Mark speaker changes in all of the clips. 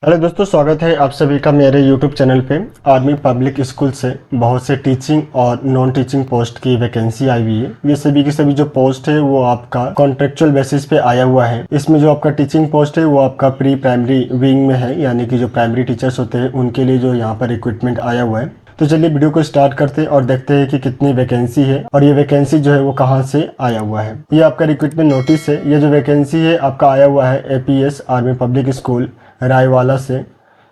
Speaker 1: Hello दोस्तों, स्वागत है आप सभी का मेरे यूट्यूब चैनल पे। आर्मी पब्लिक स्कूल से बहुत से टीचिंग और नॉन टीचिंग पोस्ट की वैकेंसी आई हुई है। ये सभी की सभी जो पोस्ट है वो आपका कॉन्ट्रेक्चुअल बेसिस पे आया हुआ है। इसमें जो आपका टीचिंग पोस्ट है वो आपका प्री प्राइमरी विंग में है, यानी कि जो प्राइमरी टीचर्स होते हैं उनके लिए जो यहाँ पर रिक्रूटमेंट आया हुआ है। तो चलिए वीडियो को स्टार्ट करते हैं और देखते हैं कि कितनी वैकेंसी है और ये वैकेंसी जो है वो कहाँ से आया हुआ है। ये आपका रिक्रूटमेंट नोटिस है। ये जो वैकेंसी है आपका आया हुआ है APS army public school Raiwala से।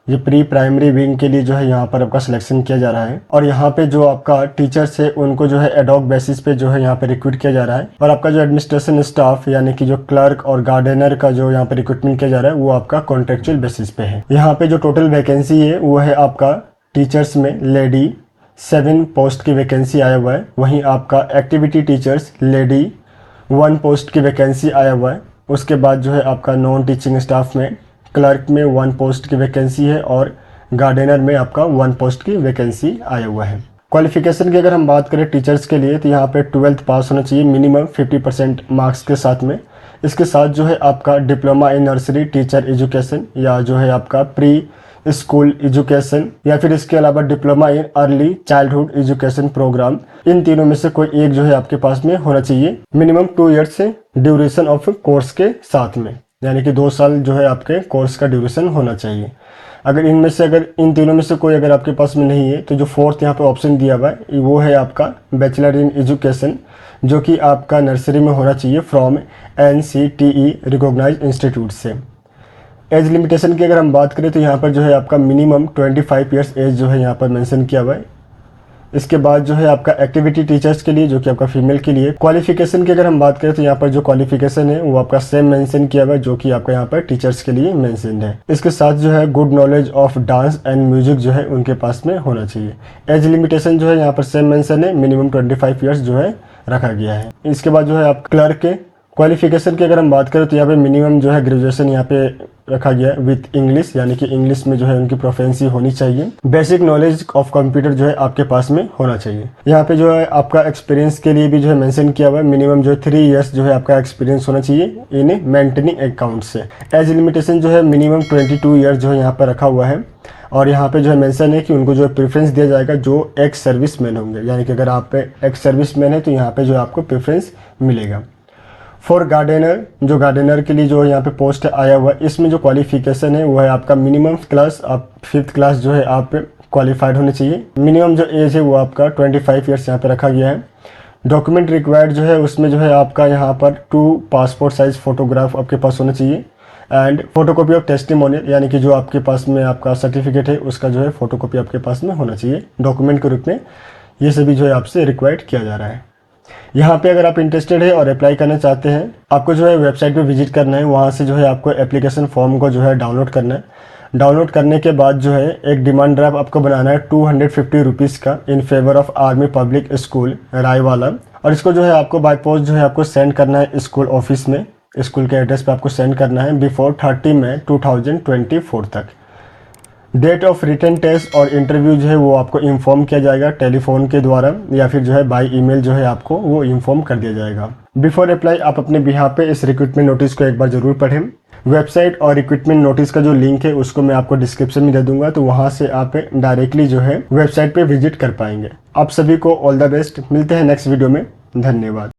Speaker 1: ये प्री प्राइमरी विंग के लिए जो है यहाँ पर आपका सिलेक्शन किया जा रहा है और यहाँ पे जो आपका टीचर्स है उनको जो है एडॉक बेसिस पे जो है यहाँ पे रिक्रूट किया जा रहा है। और आपका जो एडमिनिस्ट्रेशन स्टाफ यानी कि जो क्लर्क और गार्डनर का जो यहाँ पे रिक्रूटमेंट किया जा रहा है वो आपका कॉन्ट्रेक्चुअल बेसिस पे है। यहाँ पे जो टोटल वैकेंसी है वो है आपका टीचर्स में लेडी 7 पोस्ट की वैकेंसी आया हुआ है। वहीं आपका एक्टिविटी टीचर्स लेडी 1 पोस्ट की वैकेंसी आया हुआ है। उसके बाद जो है आपका नॉन टीचिंग स्टाफ में क्लर्क में 1 पोस्ट की वैकेंसी है और गार्डनर में आपका 1 पोस्ट की वैकेंसी आया हुआ है। क्वालिफिकेशन की अगर हम बात करें टीचर्स के लिए तो यहाँ पे 12th पास होना चाहिए मिनिमम 50% मार्क्स के साथ में। इसके साथ जो है आपका diploma in nursery teacher education या जो है आपका प्री स्कूल एजुकेशन या फिर इसके अलावा diploma in early childhood education program, इन तीनों में से कोई एक जो है आपके पास में होना चाहिए मिनिमम 2 ईयर्स से ड्यूरेशन ऑफ कोर्स के साथ में, यानी कि 2 साल जो है आपके कोर्स का ड्यूरेशन होना चाहिए। अगर इनमें से अगर इन तीनों में से कोई अगर आपके पास में नहीं है तो जो 4th यहाँ पे ऑप्शन दिया हुआ है वो है आपका बैचलर इन एजुकेशन, जो कि आपका नर्सरी में होना चाहिए फ्रॉम NCTE रिकॉग्नाइज्ड इंस्टीट्यूट से। एज लिमिटेशन की अगर हम बात करें तो यहाँ पर जो है आपका मिनिमम 25 ईयर्स एज जो है यहाँ पर मेंशन किया हुआ है। इसके बाद जो है आपका एक्टिविटी टीचर्स के लिए जो कि आपका फीमेल के लिए क्वालिफिकेशन की अगर हम बात करें तो यहाँ पर जो क्वालिफिकेशन है वो आपका सेम मेंशन किया हुआ है जो कि आपका यहाँ पर टीचर्स के लिए मेंशन है। इसके साथ जो है good knowledge of dance and music जो है उनके पास में होना चाहिए। एज लिमिटेशन जो है यहाँ पर सेम मेंशन है, मिनिमम 25 ईयर्स जो है रखा गया है। इसके बाद जो है आप क्लर्क के क्वालिफिकेशन की अगर हम बात करें तो यहाँ पे मिनिमम जो है ग्रेजुएशन यहाँ पे रखा गया है विथ इंग्लिश, यानी कि इंग्लिश में जो है उनकी प्रोफेंसी होनी चाहिए। बेसिक नॉलेज ऑफ कंप्यूटर जो है आपके पास में होना चाहिए। यहाँ पे जो है आपका एक्सपीरियंस के लिए भी जो है मेंशन किया हुआ है मिनिमम जो है 3 ईयर्स जो है आपका एक्सपीरियंस होना चाहिए इन मेंटेनिंग अकाउंट से। एज लिमिटेशन जो है मिनिमम 22 ईयर्स जो है यहाँ पर रखा हुआ है और यहाँ पे जो है मेंशन है कि उनको जो है प्रेफरेंस दिया जाएगा जो एक्स सर्विस मैन होंगे, यानी कि अगर आप एक्स सर्विस मैन है तो यहाँ पे जो आपको प्रेफरेंस मिलेगा। फॉर गार्डनर, जो गार्डनर के लिए जो यहाँ पे पोस्ट आया हुआ है इसमें जो क्वालिफिकेशन है वो है आपका मिनिमम क्लास आप 5th क्लास जो है आप क्वालिफाइड होने चाहिए। मिनिमम जो एज है वो आपका 25 ईयर्स यहाँ पे रखा गया है। डॉक्यूमेंट रिक्वायर्ड जो है उसमें जो है आपका यहाँ पर 2 पासपोर्ट साइज फोटोग्राफ आपके पास होना चाहिए एंड फोटोकॉपी ऑफ टेस्टिमोनियल, यानी कि जो आपके पास में आपका सर्टिफिकेट है उसका जो है फोटोकॉपी आपके पास में होना चाहिए डॉक्यूमेंट के रूप में। ये सभी जो है आपसे रिक्वायर्ड किया जा रहा है। यहाँ पे अगर आप इंटरेस्टेड है और अप्लाई करना चाहते हैं, आपको जो है वेबसाइट पे विजिट करना है, वहाँ से जो है आपको एप्लीकेशन फॉर्म को जो है डाउनलोड करना है। डाउनलोड करने के बाद जो है एक डिमांड ड्राफ्ट आपको बनाना है 250 रुपीज़ का in favour of army public school Raiwala, और इसको जो है आपको बाय पोस्ट जो है आपको सेंड करना है स्कूल ऑफिस में। स्कूल के एड्रेस पे आपको सेंड करना है बिफोर 30 मई 2024 तक। डेट ऑफ रिटन टेस्ट और इंटरव्यू जो है वो आपको इन्फॉर्म किया जाएगा टेलीफोन के द्वारा या फिर जो है बाय ईमेल जो है आपको वो इन्फॉर्म कर दिया जाएगा। बिफोर अप्लाई आप अपने बिहाफ पे इस रिक्रूटमेंट नोटिस को एक बार जरूर पढ़ें। वेबसाइट और रिक्रूटमेंट नोटिस का जो लिंक है उसको मैं आपको डिस्क्रिप्शन में दे दूंगा, तो वहां से आप डायरेक्टली जो है वेबसाइट पे विजिट कर पाएंगे। आप सभी को ऑल द बेस्ट। मिलते हैं नेक्स्ट वीडियो में। धन्यवाद।